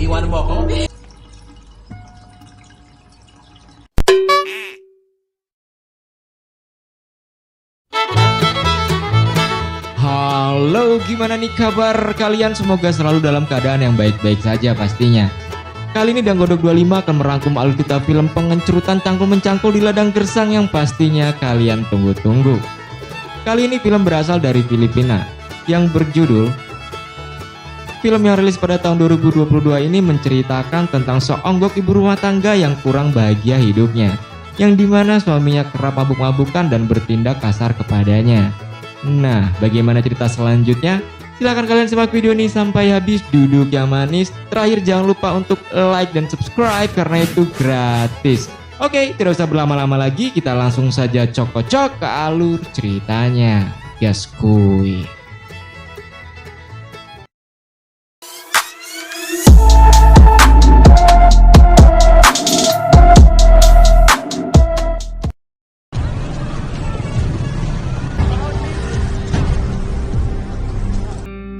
Iwan Boko. Halo, gimana nih kabar kalian? Semoga selalu dalam keadaan yang baik-baik saja pastinya. Kali ini Danggodok 25 akan merangkum alur kita film pengencerutan cangkul-mencangkul di ladang gersang yang pastinya kalian tunggu-tunggu. Kali ini film berasal dari Filipina yang berjudul. Film yang rilis pada tahun 2022 ini menceritakan tentang seonggok ibu rumah tangga yang kurang bahagia hidupnya, yang dimana suaminya kerap mabuk-mabukan dan bertindak kasar kepadanya. Nah, bagaimana cerita selanjutnya? Silahkan kalian simak video ini sampai habis, duduk yang manis. Terakhir jangan lupa untuk like dan subscribe karena itu gratis. Oke, tidak usah berlama-lama lagi, kita langsung saja cok-cok ke alur ceritanya. Gaskuy.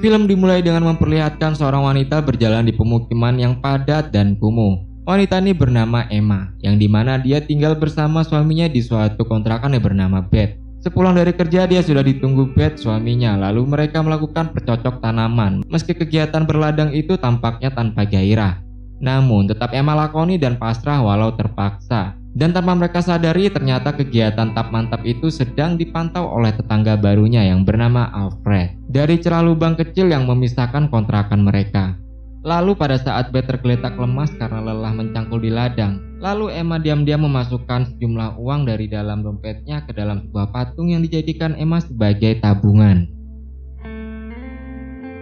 Film dimulai dengan memperlihatkan seorang wanita berjalan di pemukiman yang padat dan kumuh. Wanita ini bernama Emma, yang dimana dia tinggal bersama suaminya di suatu kontrakan yang bernama Beth. Sepulang dari kerja dia sudah ditunggu Beth suaminya, lalu mereka melakukan percocok tanaman. Meski kegiatan berladang itu tampaknya tanpa gairah, namun tetap Emma lakoni dan pasrah walau terpaksa. Dan tanpa mereka sadari ternyata kegiatan tap mantap itu sedang dipantau oleh tetangga barunya yang bernama Alfred dari celah lubang kecil yang memisahkan kontrakan mereka. Lalu pada saat Beth tergeletak lemas karena lelah mencangkul di ladang, lalu Emma diam-diam memasukkan sejumlah uang dari dalam dompetnya ke dalam sebuah patung yang dijadikan Emma sebagai tabungan.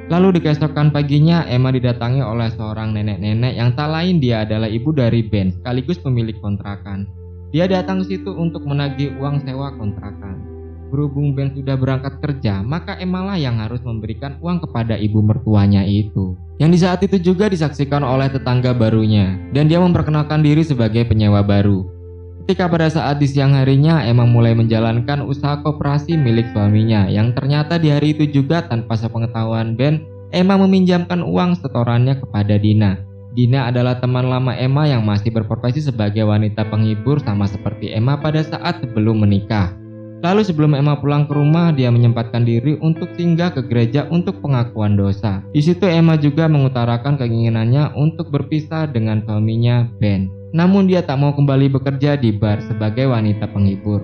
Lalu di keesokan paginya Emma didatangi oleh seorang nenek-nenek yang tak lain dia adalah ibu dari Ben sekaligus pemilik kontrakan. Dia datang ke situ untuk menagih uang sewa kontrakan. Berhubung Ben sudah berangkat kerja, maka Emma lah yang harus memberikan uang kepada ibu mertuanya itu. Yang di saat itu juga disaksikan oleh tetangga barunya dan dia memperkenalkan diri sebagai penyewa baru. Ketika pada saat di siang harinya Emma mulai menjalankan usaha koperasi milik suaminya yang ternyata di hari itu juga tanpa sepengetahuan Ben, Emma meminjamkan uang setorannya kepada Dina. Dina adalah teman lama Emma yang masih berprofesi sebagai wanita penghibur sama seperti Emma pada saat sebelum menikah. Lalu sebelum Emma pulang ke rumah, dia menyempatkan diri untuk singgah ke gereja untuk pengakuan dosa. Di situ Emma juga mengutarakan keinginannya untuk berpisah dengan suaminya Ben. Namun dia tak mau kembali bekerja di bar sebagai wanita penghibur.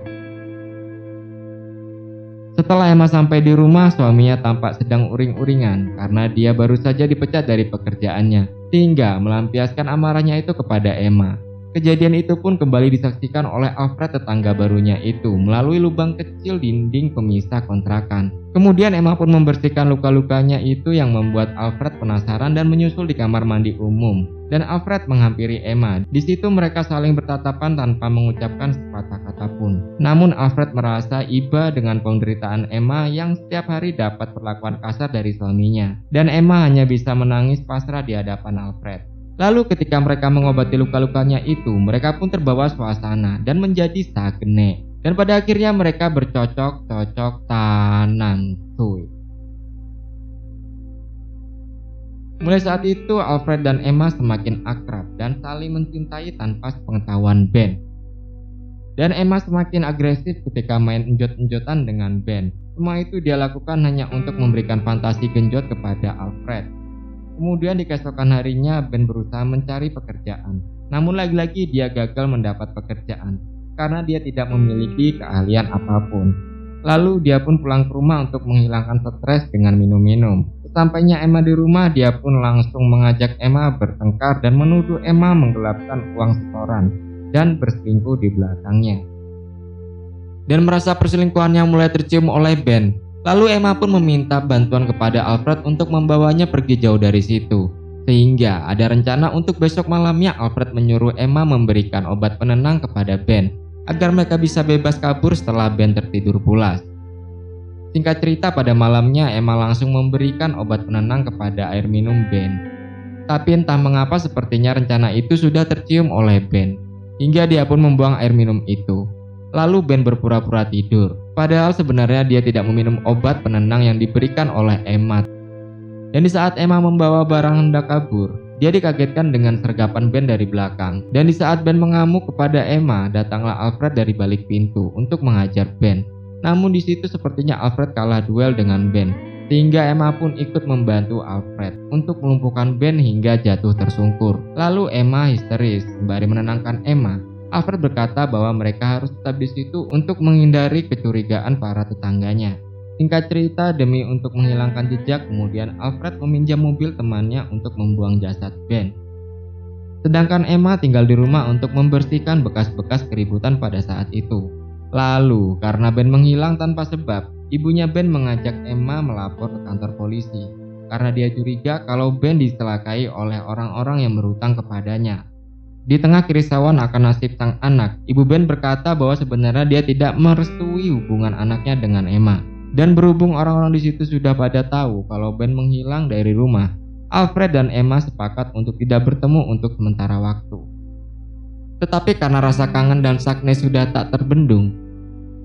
Setelah Emma sampai di rumah, suaminya tampak sedang uring-uringan karena dia baru saja dipecat dari pekerjaannya, sehingga melampiaskan amarahnya itu kepada Emma. Kejadian itu pun kembali disaksikan oleh Alfred tetangga barunya itu melalui lubang kecil dinding pemisah kontrakan. Kemudian Emma pun membersihkan luka-lukanya itu yang membuat Alfred penasaran dan menyusul di kamar mandi umum. Dan Alfred menghampiri Emma. Di situ mereka saling bertatapan tanpa mengucapkan sepatah kata pun. Namun Alfred merasa iba dengan penderitaan Emma yang setiap hari dapat perlakuan kasar dari suaminya. Dan Emma hanya bisa menangis pasrah di hadapan Alfred. Lalu ketika mereka mengobati luka-lukanya itu, mereka pun terbawa suasana dan menjadi sagene. Dan pada akhirnya mereka bercocok-cocok tanam cuy. Mulai saat itu Alfred dan Emma semakin akrab dan saling mencintai tanpa sepengetahuan Ben. Dan Emma semakin agresif ketika main enjot-enjotan dengan Ben. Semua itu dia lakukan hanya untuk memberikan fantasi genjot kepada Alfred. Kemudian di keesokan harinya Ben berusaha mencari pekerjaan. Namun lagi-lagi dia gagal mendapat pekerjaan karena dia tidak memiliki keahlian apapun. Lalu dia pun pulang ke rumah untuk menghilangkan stres dengan minum-minum. Sesampainya Emma di rumah, dia pun langsung mengajak Emma bertengkar dan menuduh Emma menggelapkan uang setoran dan berselingkuh di belakangnya. Dan merasa perselingkuhannya mulai tercium oleh Ben. Lalu Emma pun meminta bantuan kepada Alfred untuk membawanya pergi jauh dari situ. Sehingga ada rencana untuk besok malamnya Alfred menyuruh Emma memberikan obat penenang kepada Ben agar mereka bisa bebas kabur setelah Ben tertidur pulas. Singkat cerita pada malamnya Emma langsung memberikan obat penenang kepada air minum Ben. Tapi entah mengapa sepertinya rencana itu sudah tercium oleh Ben, hingga dia pun membuang air minum itu. Lalu Ben berpura-pura tidur, padahal sebenarnya dia tidak meminum obat penenang yang diberikan oleh Emma. Dan di saat Emma membawa barang hendak kabur, Dia dikagetkan dengan sergapan Ben dari belakang, dan di saat Ben mengamuk kepada Emma, datanglah Alfred dari balik pintu untuk menghajar Ben. Namun di situ sepertinya Alfred kalah duel dengan Ben, sehingga Emma pun ikut membantu Alfred untuk melumpuhkan Ben hingga jatuh tersungkur. Lalu Emma histeris. Sembari menenangkan Emma, Alfred berkata bahwa mereka harus tetap di situ untuk menghindari kecurigaan para tetangganya. Singkat cerita, demi untuk menghilangkan jejak, kemudian Alfred meminjam mobil temannya untuk membuang jasad Ben. Sedangkan Emma tinggal di rumah untuk membersihkan bekas-bekas keributan pada saat itu. Lalu, karena Ben menghilang tanpa sebab, ibunya Ben mengajak Emma melapor ke kantor polisi karena dia curiga kalau Ben dicelakai oleh orang-orang yang berhutang kepadanya. Di tengah kerisauan akan nasib sang anak, ibu Ben berkata bahwa sebenarnya dia tidak merestui hubungan anaknya dengan Emma. Dan berhubung orang-orang di situ sudah pada tahu kalau Ben menghilang dari rumah, Alfred dan Emma sepakat untuk tidak bertemu untuk sementara waktu. Tetapi karena rasa kangen dan sakne sudah tak terbendung,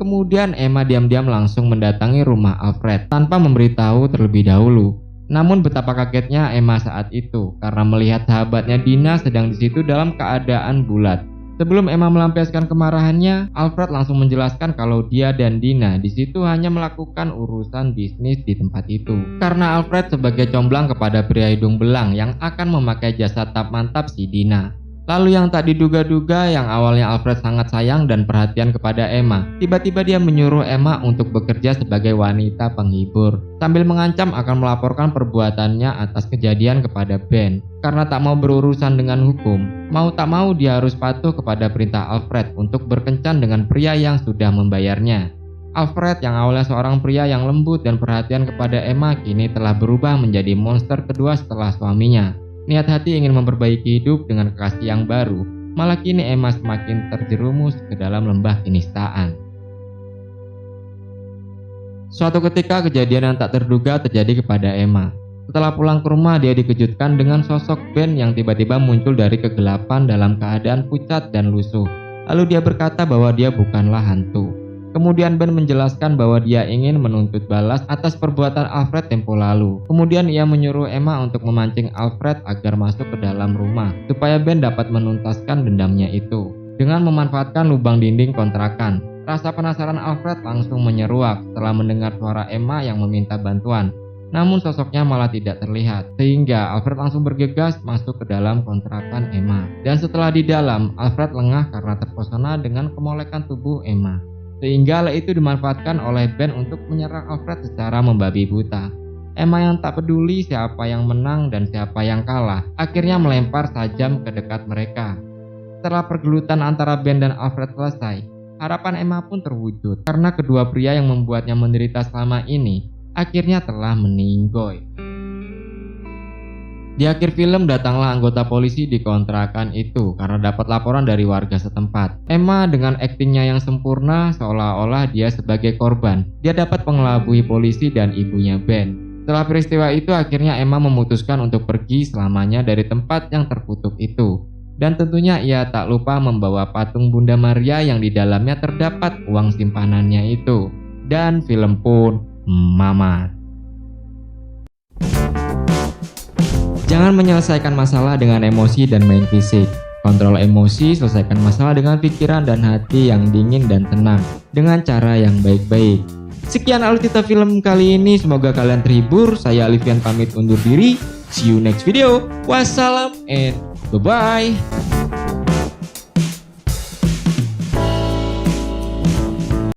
kemudian Emma diam-diam langsung mendatangi rumah Alfred tanpa memberitahu terlebih dahulu. Namun betapa kagetnya Emma saat itu karena melihat sahabatnya Dina sedang di situ dalam keadaan bulat. Sebelum Emma melampiaskan kemarahannya, Alfred langsung menjelaskan kalau dia dan Dina di situ hanya melakukan urusan bisnis di tempat itu. Karena Alfred sebagai comblang kepada pria hidung belang yang akan memakai jasa tap mantap si Dina. Lalu yang tak diduga-duga, yang awalnya Alfred sangat sayang dan perhatian kepada Emma, tiba-tiba dia menyuruh Emma untuk bekerja sebagai wanita penghibur, sambil mengancam akan melaporkan perbuatannya atas kejadian kepada Ben. Karena tak mau berurusan dengan hukum, mau tak mau dia harus patuh kepada perintah Alfred untuk berkencan dengan pria yang sudah membayarnya. Alfred yang awalnya seorang pria yang lembut dan perhatian kepada Emma, kini telah berubah menjadi monster kedua setelah suaminya. Niat hati ingin memperbaiki hidup dengan kekasih yang baru, malah kini Emma semakin terjerumus ke dalam lembah kenistaan. Suatu ketika kejadian yang tak terduga terjadi kepada Emma. Setelah pulang ke rumah, dia dikejutkan dengan sosok Ben yang tiba-tiba muncul dari kegelapan dalam keadaan pucat dan lusuh. Lalu dia berkata bahwa dia bukanlah hantu. Kemudian Ben menjelaskan bahwa dia ingin menuntut balas atas perbuatan Alfred tempo lalu. Kemudian ia menyuruh Emma untuk memancing Alfred agar masuk ke dalam rumah, supaya Ben dapat menuntaskan dendamnya itu dengan memanfaatkan lubang dinding kontrakan. Rasa penasaran Alfred langsung menyeruak setelah mendengar suara Emma yang meminta bantuan. Namun sosoknya malah tidak terlihat, sehingga Alfred langsung bergegas masuk ke dalam kontrakan Emma. Dan setelah di dalam, Alfred lengah karena terpesona dengan kemolekan tubuh Emma. Sehingga hal itu dimanfaatkan oleh Ben untuk menyerang Alfred secara membabi buta. Emma yang tak peduli siapa yang menang dan siapa yang kalah, akhirnya melempar tajam ke dekat mereka. Setelah pergelutan antara Ben dan Alfred selesai, harapan Emma pun terwujud karena kedua pria yang membuatnya menderita selama ini akhirnya telah meninggoy. Di akhir film datanglah anggota polisi di kontrakan itu karena dapat laporan dari warga setempat. Emma dengan aktingnya yang sempurna seolah-olah dia sebagai korban. Dia dapat mengelabui polisi dan ibunya Ben. Setelah peristiwa itu akhirnya Emma memutuskan untuk pergi selamanya dari tempat yang terkutuk itu. Dan tentunya ia tak lupa membawa patung Bunda Maria yang di dalamnya terdapat uang simpanannya itu. Dan film pun mamat. Jangan menyelesaikan masalah dengan emosi dan main fisik. Kontrol emosi, selesaikan masalah dengan pikiran dan hati yang dingin dan tenang, dengan cara yang baik-baik. Sekian Alutsista Film kali ini, semoga kalian terhibur. Saya Alifian pamit undur diri. See you next video. Wassalam and bye-bye.